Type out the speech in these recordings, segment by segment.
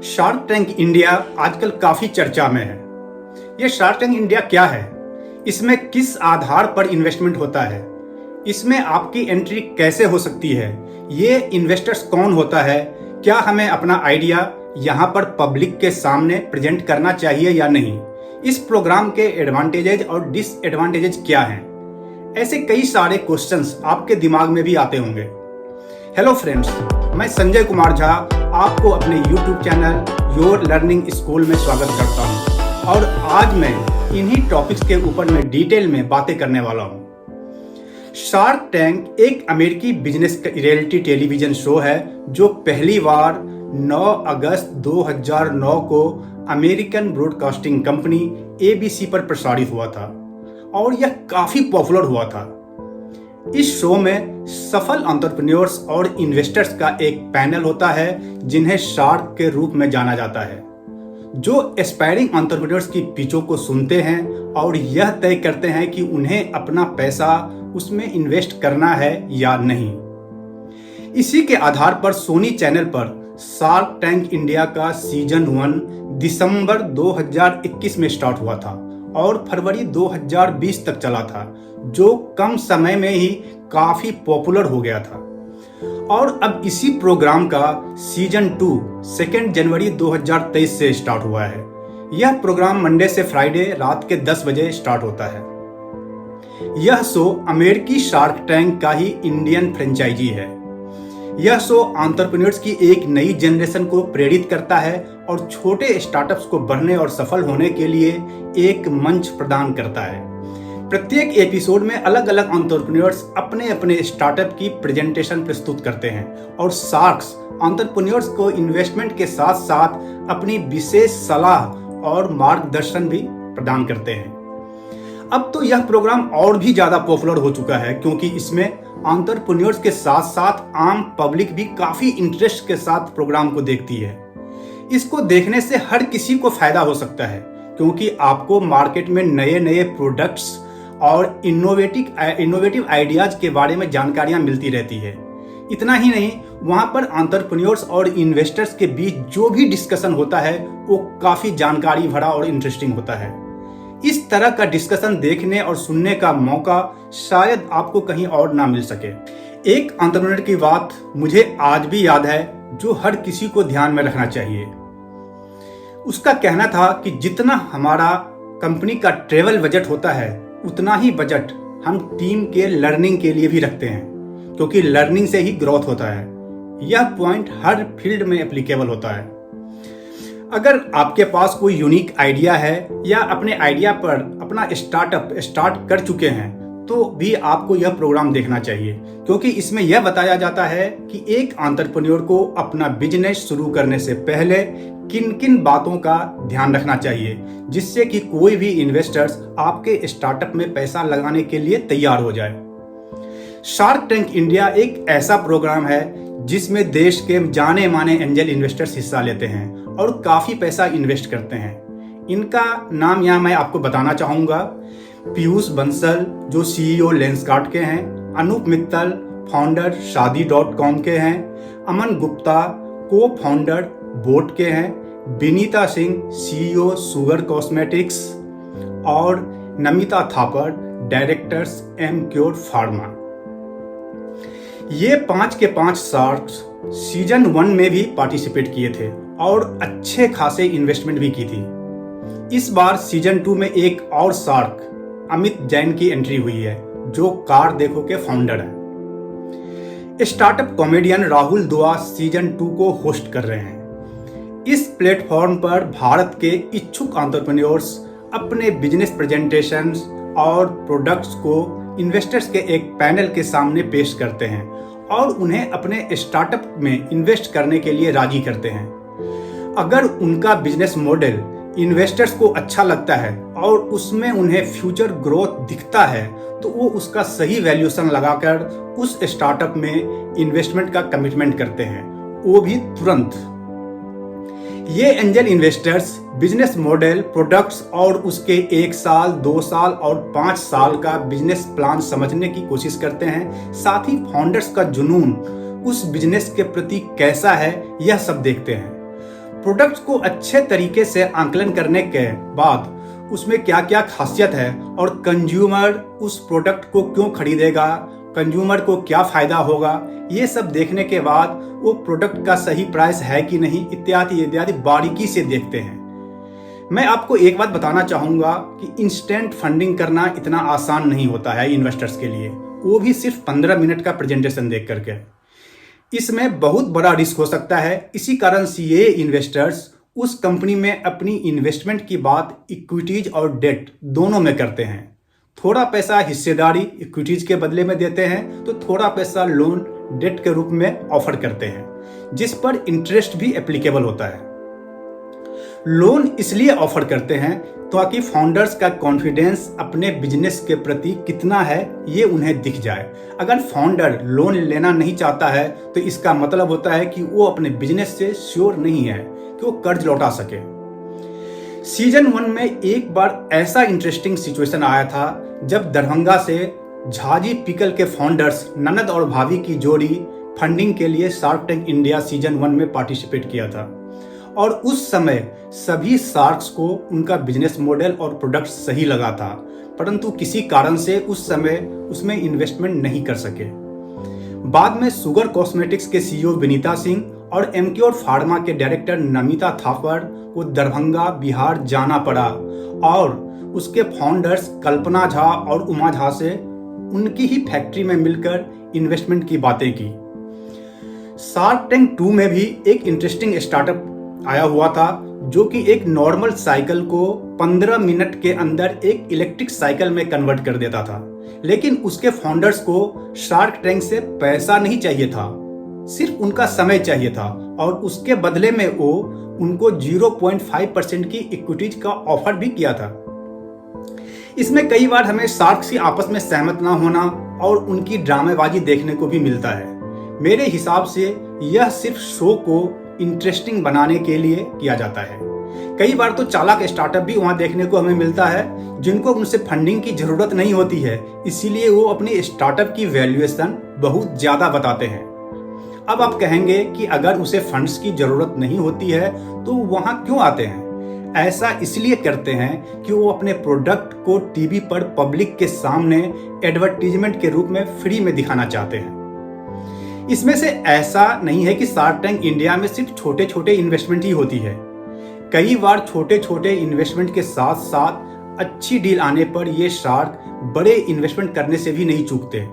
Shark tank India आजकल काफी चर्चा में है। ये शार्क टैंक इंडिया क्या है? इसमें किस आधार पर इन्वेस्टमेंट होता है? इसमें आपकी एंट्री कैसे हो सकती है? ये इन्वेस्टर्स कौन होता है? क्या हमें अपना आइडिया यहाँ पर पब्लिक के सामने प्रेजेंट करना चाहिए या नहीं? इस प्रोग्राम के एडवांटेजेज और डिसएडवांटेजेज क्या हैं? ऐसे कई सारे क्वेश्चंस आपके दिमाग में भी आते होंगे। हेलो फ्रेंड्स, मैं संजय कुमार झा आपको अपने YouTube channel your learning school में स्वागत करता हूं और आज मैं इन्हीं टॉपिक्स के ऊपर मैं डिटेल में बातें करने वाला हूं। शार्क टैंक एक अमेरिकी बिजनेस रियलिटी टेलीविजन शो है जो पहली बार 9 अगस्त 2009 को अमेरिकन ब्रॉडकास्टिंग कंपनी ABC पर प्रसारित हुआ था और यह काफी पॉपुलर हुआ था। इस शो में सफल एंटरप्रेन्योर्स और इन्वेस्टर्स का एक पैनल होता है जिन्हें शार्क के रूप में जाना जाता है, जो एस्पायरिंग एंटरप्रेन्योर्स की पिचों को सुनते हैं और यह तय करते हैं कि उन्हें अपना पैसा उसमें इन्वेस्ट करना है या नहीं। इसी के आधार पर सोनी चैनल पर शार्क टैंक इंडिया का सीजन 1 दिसंबर 2021 में स्टार्ट हुआ था और फरवरी 2020 तक चला था, जो कम समय में ही काफी पॉपुलर हो गया था। और अब इसी प्रोग्राम का सीजन 2 2 जनवरी 2023 से स्टार्ट हुआ है। यह प्रोग्राम मंडे से फ्राइडे रात के 10 बजे स्टार्ट होता है। यह शो अमेरिकी शार्क टैंक का ही इंडियन फ्रेंचाइजी है। यह शो एंटरप्रेन्योर्स की एक नई जनरेशन को प्रेरित करता है और छोटे स्टार्टअप्स को बढ़ने और सफल होने के लिए एक मंच प्रदान करता है। प्रत्येक एपिसोड में अलग अलग एंटरप्रेन्योर्स अपने अपने स्टार्टअप की प्रेजेंटेशन प्रस्तुत करते हैं और शार्क्स एंटरप्रेन्योर्स को इन्वेस्टमेंट के साथ साथ अपनी विशेष सलाह और मार्गदर्शन भी प्रदान करते हैं। अब तो यह प्रोग्राम और भी ज्यादा पॉपुलर हो चुका है क्योंकि इसमें एंटरप्रेन्योर्स के साथ साथ आम पब्लिक भी काफी इंटरेस्ट के साथ प्रोग्राम को देखती है। इसको देखने से हर किसी को फायदा हो सकता है क्योंकि आपको मार्केट में नए नए प्रोडक्ट्स और इनोवेटिव आइडियाज के बारे में जानकारियां मिलती रहती है। इतना ही नहीं, वहां पर एंटरप्रेन्योर्स और इन्वेस्टर्स के बीच जो भी डिस्कशन होता है वो काफी जानकारी भरा और इंटरेस्टिंग होता है। इस तरह का डिस्कशन देखने और सुनने का मौका शायद आपको कहीं और ना मिल सके। एक एंटरप्रेन्योर की बात मुझे आज भी याद है जो हर किसी को ध्यान में रखना चाहिए। उसका कहना था कि जितना हमारा कंपनी का ट्रेवल बजट होता है उतना ही बजट हम टीम के लर्निंग के लिए भी रखते हैं क्योंकि लर्निंग से ही ग्रोथ होता है। यह पॉइंट हर फील्ड में एप्लीकेबल होता है। अगर आपके पास कोई यूनिक आइडिया है या अपने आइडिया पर अपना स्टार्टअप स्टार्ट कर चुके हैं तो भी आपको यह प्रोग्राम देखना चाहिए क्योंकि इसमें यह बताया जाता है कि एक एंटरप्रेन्योर को अपना बिजनेस शुरू करने से पहले किन किन बातों का ध्यान रखना चाहिए जिससे कि कोई भी इन्वेस्टर्स आपके स्टार्टअप में पैसा लगाने के लिए तैयार हो जाए। शार्क टैंक इंडिया एक ऐसा प्रोग्राम है जिसमें देश के जाने माने एंजल इन्वेस्टर्स हिस्सा लेते हैं और काफी पैसा इन्वेस्ट करते हैं। इनका नाम यहाँ मैं आपको बताना चाहूंगा। पीयूष बंसल जो CEO लेंसकार्ट के हैं, अनूप मित्तल फाउंडर शादी.com के हैं, अमन गुप्ता को फाउंडर बोट के हैं, Vinita Singh CEO sugar cosmetics और नमिता थापर डायरेक्टर्स एमक्योर फार्मा। ये 5 के 5 शार्क्स सीजन 1 में भी पार्टिसिपेट किए थे और अच्छे खासे इन्वेस्टमेंट भी की थी। इस बार सीजन 2 में एक और शार्क अमित जैन की एंट्री हुई है जो कार देखो के फाउंडर हैं। स्टार्टअप कॉमेडियन राहुल दुआ सीजन 2 को होस्ट कर रहे हैं। इस प्लेटफॉर्म पर भारत के इच्छुक एंटरप्रेन्योर्स अपने बिजनेस प्रेजेंटेशंस और प्रोडक्ट्स को इन्वेस्टर्स के एक पैनल के सामने पेश करते हैं और उन्हें अपने स्टार्टअप में इन्वेस्ट करने के लिए राजी करते हैं। अगर उनका बिजनेस मॉडल इन्वेस्टर्स को अच्छा लगता है और उसमें उन्हें फ्यूचर ग्रोथ दिखता है तो वो उसका सही वैल्यूएशन लगाकर उस स्टार्टअप में इन्वेस्टमेंट का कमिटमेंट करते हैं, वो भी तुरंत। ये angel investors business model, products और उसके 1 साल, 2 साल और 5 साल का बिजनेस प्लान समझने की कोशिश करते हैं। साथ ही फाउंडर्स का जुनून उस बिजनेस के प्रति कैसा है यह सब देखते हैं। प्रोडक्ट्स को अच्छे तरीके से आंकलन करने के बाद उसमें क्या क्या खासियत है और कंज्यूमर उस प्रोडक्ट को क्यों खरीदेगा, कंज्यूमर को क्या फायदा होगा, ये सब देखने के बाद वो प्रोडक्ट का सही प्राइस है कि नहीं इत्यादि इत्यादि बारीकी से देखते हैं। मैं आपको एक बात बताना चाहूँगा कि इंस्टेंट फंडिंग करना इतना आसान नहीं होता है इन्वेस्टर्स के लिए, वो भी सिर्फ 15 मिनट का प्रेजेंटेशन देख करके। इसमें बहुत बड़ा रिस्क हो सकता है। इसी कारण से ये इन्वेस्टर्स उस कंपनी में अपनी इन्वेस्टमेंट की बात इक्विटीज और डेट दोनों में करते हैं। थोड़ा पैसा हिस्सेदारी इक्विटीज के बदले में देते हैं तो थोड़ा पैसा लोन डेट के रूप में ऑफर करते हैं, जिस पर इंटरेस्ट भी एप्लीकेबल होता है। लोन इसलिए ऑफर करते हैं ताकि फाउंडर्स का कॉन्फिडेंस अपने बिजनेस के प्रति कितना है ये उन्हें दिख जाए। अगर फाउंडर लोन लेना नहीं चाहता है तो इसका मतलब होता है कि वो अपने बिजनेस से श्योर नहीं है कि वो कर्ज लौटा सके। सीजन 1 में एक बार ऐसा इंटरेस्टिंग सिचुएशन आया था जब दरभंगा से झाजी पिकल के फाउंडर्स ननद और भाभी की जोड़ी फंडिंग के लिए शार्क टैंक इंडिया सीजन 1 में पार्टिसिपेट किया था और उस समय सभी शार्क्स को उनका बिजनेस मॉडल और प्रोडक्ट सही लगा था, परंतु किसी कारण से उस समय उसमें इन्वेस्टमेंट नहीं कर सके। बाद में शुगर कॉस्मेटिक्स के सीईओ विनीता सिंह और एमक्योर फार्मा के डायरेक्टर नमिता थापर को दरभंगा बिहार जाना पड़ा और उसके फाउंडर्स कल्पना झा और उमा झा से उनकी ही फैक्ट्री में मिलकर इन्वेस्टमेंट की बातें की। शार्क टैंक 2 में भी एक इंटरेस्टिंग स्टार्टअप आया हुआ था जो कि एक नॉर्मल साइकिल को 15 मिनट के अंदर एक इलेक्ट्रिक साइकिल में कन्वर्ट कर देता था, लेकिन उसके फाउंडर्स को शार्क टैंक से पैसा नहीं चाहिए था, सिर्फ उनका समय चाहिए था और उसके बदले में वो उनको 0.5% की इक्विटीज का ऑफर भी किया था। इसमें कई बार हमें शार्क्स की आपस में सहमत ना होना और उनकी ड्रामेबाजी देखने को भी मिलता है। मेरे हिसाब से यह सिर्फ शो को इंटरेस्टिंग बनाने के लिए किया जाता है। कई बार तो चालाक स्टार्टअप भी वहां देखने को हमें मिलता है जिनको उनसे फंडिंग की जरूरत नहीं होती है, इसीलिए वो अपने स्टार्टअप की वैल्यूएशन बहुत ज्यादा बताते हैं। अब आप कहेंगे कि अगर उसे फंड्स की जरूरत नहीं होती है तो वहां क्यों आते हैं? ऐसा इसलिए करते हैं कि वो अपने प्रोडक्ट को टीवी पर पब्लिक के सामने एडवर्टीजमेंट के रूप में फ्री में दिखाना चाहते हैं। इसमें से ऐसा नहीं है कि शार्क टैंक इंडिया में सिर्फ छोटे छोटे इन्वेस्टमेंट ही होती है। कई बार छोटे छोटे इन्वेस्टमेंट के साथ साथ अच्छी डील आने पर ये शार्क बड़े इन्वेस्टमेंट करने से भी नहीं चूकते।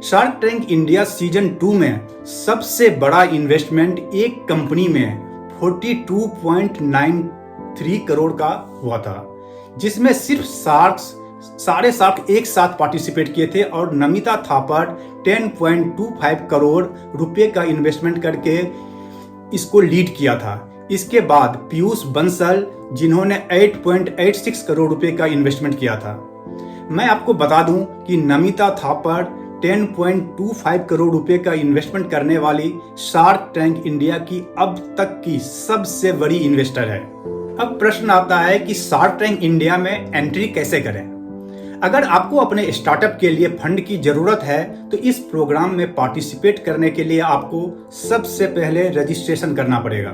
शार्क टैंक इंडिया सीजन 2 में सबसे बड़ा इन्वेस्टमेंट एक कंपनी में 42.93 करोड़ का हुआ था, जिसमें सिर्फ सारे शार्क एक साथ पार्टिसिपेट किए थे और नमिता थापर 10.25 करोड़ रुपए का इन्वेस्टमेंट करके इसको लीड किया था। इसके बाद पीयूष बंसल जिन्होंने 8.86 करोड़ रुपए का इन्वेस्टमेंट किया था। मैं आपको बता दूं कि नमिता थापर 10.25 करोड़ रुपए का इन्वेस्टमेंट करने वाली शार्क टैंक इंडिया की अब तक की सबसे बड़ी इन्वेस्टर है। अब प्रश्न आता है कि शार्क टैंक इंडिया में एंट्री कैसे करें? अगर आपको अपने स्टार्टअप के लिए फंड की जरूरत है तो इस प्रोग्राम में पार्टिसिपेट करने के लिए आपको सबसे पहले रजिस्ट्रेशन करना पड़ेगा।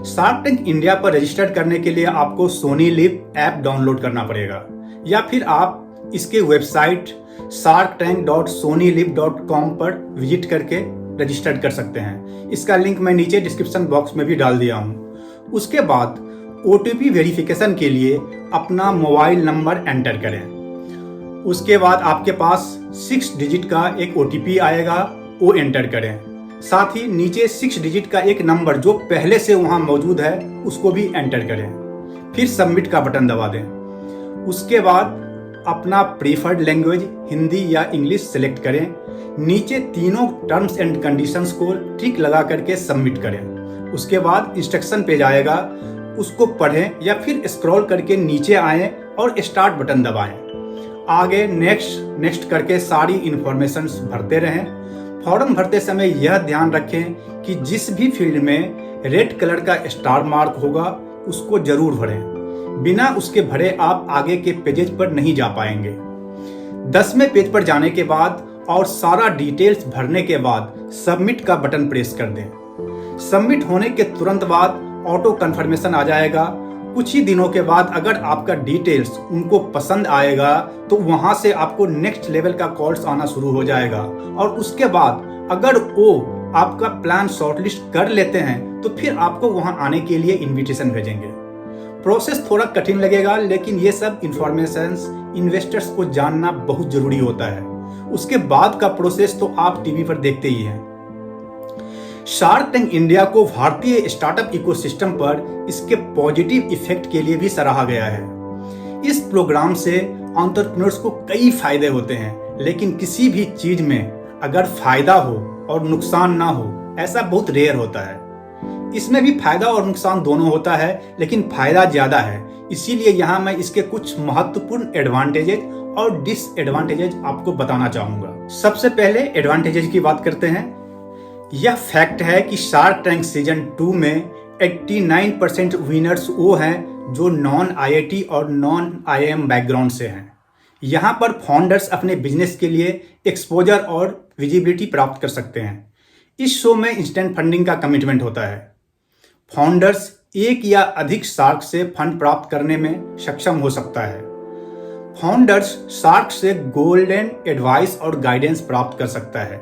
शार्क टैंक इंडिया पर रजिस्टर करने के लिए आपको सोनी लिव ऐप डाउनलोड करना पड़ेगा या फिर आप इसके वेबसाइट sharkttank.sonyliv.com पर विजिट करके रजिस्टर कर सकते हैं। इसका लिंक मैं नीचे डिस्क्रिप्शन बॉक्स में भी डाल दिया हूँ। उसके बाद OTP वेरिफिकेशन के लिए अपना मोबाइल नंबर एंटर करें। उसके बाद आपके पास 6 डिजिट का एक OTP आएगा, वो एंटर करें। साथ ही नीचे 6 डिजिट का एक नंबर जो पहले से वहां मौजूद है उसको भी एंटर करें। फिर सबमिट का बटन दबा दें। उसके बाद अपना प्रीफर्ड लैंग्वेज हिंदी या इंग्लिश सेलेक्ट करें। नीचे तीनों टर्म्स एंड कंडीशंस को टिक लगा करके सबमिट करें। उसके बाद इंस्ट्रक्शन पेज आएगा, उसको पढ़ें या फिर स्क्रॉल करके नीचे आएं और स्टार्ट बटन दबाएं। आगे नेक्स्ट करके सारी इंफॉर्मेशन भरते रहें। फॉर्म भरते समय यह ध्यान रखें कि जिस भी फील्ड में रेड कलर का स्टार मार्क होगा उसको जरूर भरें। बिना उसके भरे आप आगे के पेजेस पर नहीं जा पाएंगे। 10वें पेज पर जाने के बाद और सारा डिटेल्स भरने के बाद सबमिट का बटन प्रेस कर दें। सबमिट होने के तुरंत बाद ऑटो कन्फर्मेशन आ जाएगा। कुछ ही दिनों के बाद अगर आपका डिटेल्स उनको पसंद आएगा तो वहां से आपको नेक्स्ट लेवल का कॉल्स आना शुरू हो जाएगा, और उसके बाद अगर वो आपका प्लान शॉर्टलिस्ट कर लेते हैं तो फिर आपको वहां आने के लिए इनविटेशन भेजेंगे। प्रोसेस थोड़ा कठिन लगेगा, लेकिन ये सब इंफॉर्मेशंस इन्वेस्टर्स को जानना बहुत जरूरी होता है। उसके बाद का प्रोसेस तो आप टीवी पर देखते ही हैं। शार्क टैंक इंडिया को भारतीय स्टार्टअप इकोसिस्टम पर इसके पॉजिटिव इफेक्ट के लिए भी सराहा गया है। इस प्रोग्राम से एंटरप्रेन्योर्स को कई फायदे होते हैं, लेकिन किसी भी चीज में अगर फायदा हो और नुकसान ना हो, ऐसा बहुत रेयर होता है। इसमें भी फायदा और नुकसान दोनों होता है, लेकिन फायदा ज्यादा है। इसीलिए यहाँ मैं इसके कुछ महत्वपूर्ण एडवांटेजेज और डिसएडवांटेजेज आपको बताना चाहूंगा। सबसे पहले एडवांटेजेज की बात करते हैं। यह फैक्ट है कि शार्क टैंक सीजन 2 में 89% विनर्स वो हैं जो नॉन आईआईटी और नॉन आईआईएम बैकग्राउंड से हैं। यहाँ पर फाउंडर्स अपने बिजनेस के लिए एक्सपोजर और विजिबिलिटी प्राप्त कर सकते हैं। इस शो में इंस्टेंट फंडिंग का कमिटमेंट होता है। फाउंडर्स एक या अधिक शार्क से फंड प्राप्त करने में सक्षम हो सकता है। फाउंडर्स शार्क से गोल्डन एडवाइस और गाइडेंस प्राप्त कर सकता है।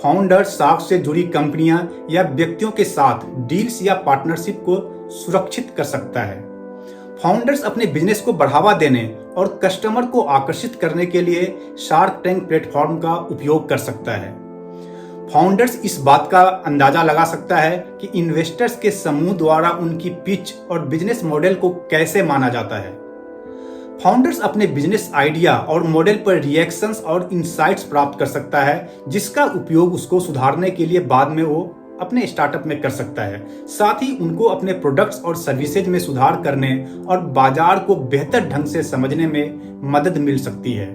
फाउंडर्स शार्क से जुड़ी कंपनियां या व्यक्तियों के साथ डील्स या पार्टनरशिप को सुरक्षित कर सकता है। फाउंडर्स अपने बिजनेस को बढ़ावा देने और कस्टमर को आकर्षित करने के लिए शार्क टैंक प्लेटफॉर्म का उपयोग कर सकता है। फाउंडर्स इस बात का अंदाजा लगा सकता है कि इन्वेस्टर्स के समूह द्वारा उनकी पिच और बिजनेस मॉडल को कैसे माना जाता है। फाउंडर्स अपने बिजनेस आइडिया और मॉडल पर रिएक्शंस और इंसाइट्स प्राप्त कर सकता है, जिसका उपयोग उसको सुधारने के लिए बाद में वो अपने स्टार्टअप में कर सकता है। साथ ही उनको अपने प्रोडक्ट्स और सर्विसेज में सुधार करने और बाजार को बेहतर ढंग से समझने में मदद मिल सकती है।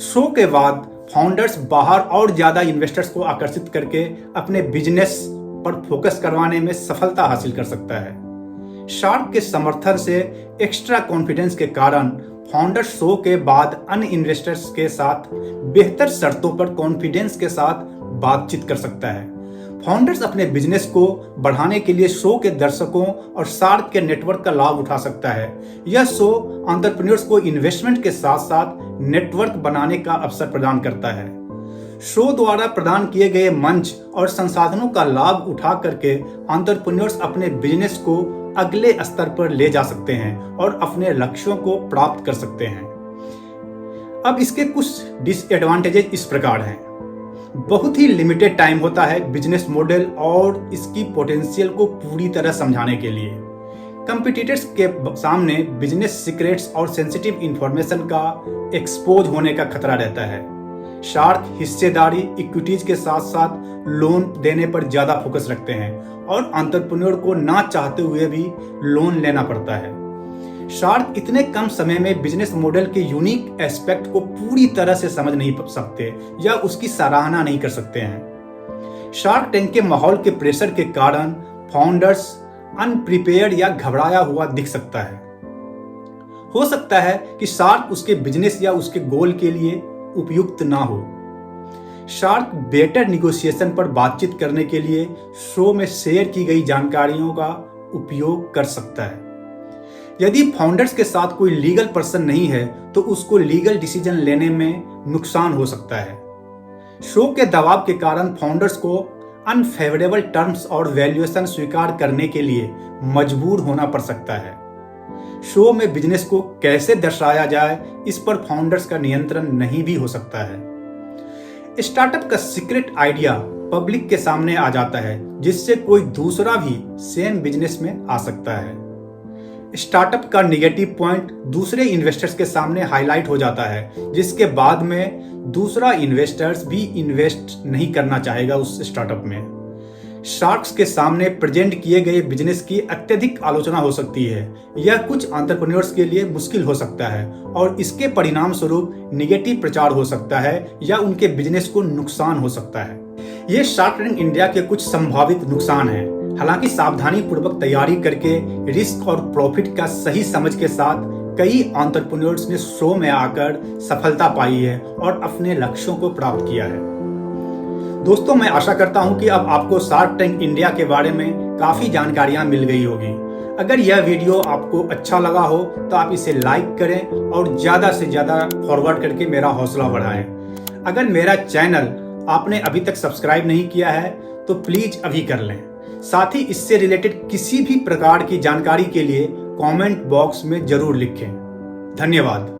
शो के बाद फाउंडर्स बाहर और ज्यादा इन्वेस्टर्स को आकर्षित करके अपने बिजनेस पर फोकस करवाने में सफलता हासिल कर सकता है। शार्क के समर्थन से एक्स्ट्रा कॉन्फिडेंस के कारण फाउंडर शो के बाद अन्य इन्वेस्टर्स के साथ बेहतर शर्तों पर कॉन्फिडेंस के साथ बातचीत कर सकता है। फाउंडर्स अपने बिजनेस को बढ़ाने के लिए शो के दर्शकों और शार्क के नेटवर्क का लाभ उठा सकता है। यह शो एंटरप्रेन्योर्स को इन्वेस्टमेंट के साथ साथ नेटवर्क बनाने का अवसर प्रदान करता है। शो द्वारा प्रदान किए गए मंच और संसाधनों का लाभ उठा करके एंटरप्रेन्योर्स अपने बिजनेस को अगले स्तर पर ले जा सकते हैं और अपने लक्ष्यों को प्राप्त कर सकते हैं। अब इसके कुछ डिसएडवांटेजेस इस प्रकार हैं। बहुत ही लिमिटेड टाइम होता है बिजनेस मॉडल और इसकी पोटेंशियल को पूरी तरह समझाने के लिए। कंपटीटर्स के सामने बिजनेस सीक्रेट्स और सेंसिटिव इंफॉर्मेशन का एक्सपोज होने का खतरा रहता है। शार्क हिस्सेदारी इक्विटीज के साथ साथ लोन देने पर ज्यादा फोकस रखते हैं और एंटरप्रेन्योर को ना चाहते हुए भी लोन लेना पड़ता है। शार्क इतने कम समय में बिजनेस मॉडल के यूनिक एस्पेक्ट को पूरी तरह से समझ नहीं सकते या उसकी सराहना नहीं कर सकते हैं। शार्क टैंक के माहौल के प्रेशर के कारण फाउंडर्स अनप्रिपेयर्ड या घबराया हुआ दिख सकता है। हो सकता है कि शार्क उसके बिजनेस या उसके गोल के लिए उपयुक्त ना हो। शार्क बेटर निगोशिएशन पर बातचीत करने के लिए शो में शेयर की गई जानकारियों का उपयोग कर सकता है। यदि फाउंडर्स के साथ कोई लीगल पर्सन नहीं है तो उसको लीगल डिसीजन लेने में नुकसान हो सकता है। शो के दबाव के कारण फाउंडर्स को अनफेवरेबल टर्म्स और वैल्यूएशन स्वीकार करने के लिए मजबूर होना पड़ सकता है। शो में बिजनेस को कैसे दर्शाया जाए इस पर फाउंडर्स का नियंत्रण नहीं भी हो सकता है। स्टार्टअप का सीक्रेट आइडिया पब्लिक के सामने आ जाता है, जिससे कोई दूसरा भी सेम बिजनेस में आ सकता है। स्टार्टअप का नेगेटिव पॉइंट दूसरे इन्वेस्टर्स के सामने हाईलाइट हो जाता है, जिसके बाद में दूसरा इन्वेस्टर्स भी इन्वेस्ट नहीं करना चाहेगा उस स्टार्टअप में। शार्क्स के सामने प्रेजेंट किए गए बिजनेस की अत्यधिक आलोचना हो सकती है। यह कुछ एंटरप्रेन्योर्स के लिए मुश्किल हो सकता है और इसके परिणाम स्वरूप निगेटिव प्रचार हो सकता है या उनके बिजनेस को नुकसान हो सकता है। ये शार्क टैंक इंडिया के कुछ संभावित नुकसान हैं। हालांकि सावधानी पूर्वक तैयारी करके रिस्क और प्रॉफिट का सही समझ के साथ कई एंटरप्रेन्योर्स ने शो में आकर सफलता पाई है और अपने लक्ष्यों को प्राप्त किया है। दोस्तों, मैं आशा करता हूं कि अब आपको शार्क टैंक इंडिया के बारे में काफ़ी जानकारियां मिल गई होगी। अगर यह वीडियो आपको अच्छा लगा हो तो आप इसे लाइक करें और ज़्यादा से ज़्यादा फॉरवर्ड करके मेरा हौसला बढ़ाएं। अगर मेरा चैनल आपने अभी तक सब्सक्राइब नहीं किया है तो प्लीज़ अभी कर लें। साथ ही इससे रिलेटेड किसी भी प्रकार की जानकारी के लिए कमेंट बॉक्स में ज़रूर लिखें। धन्यवाद।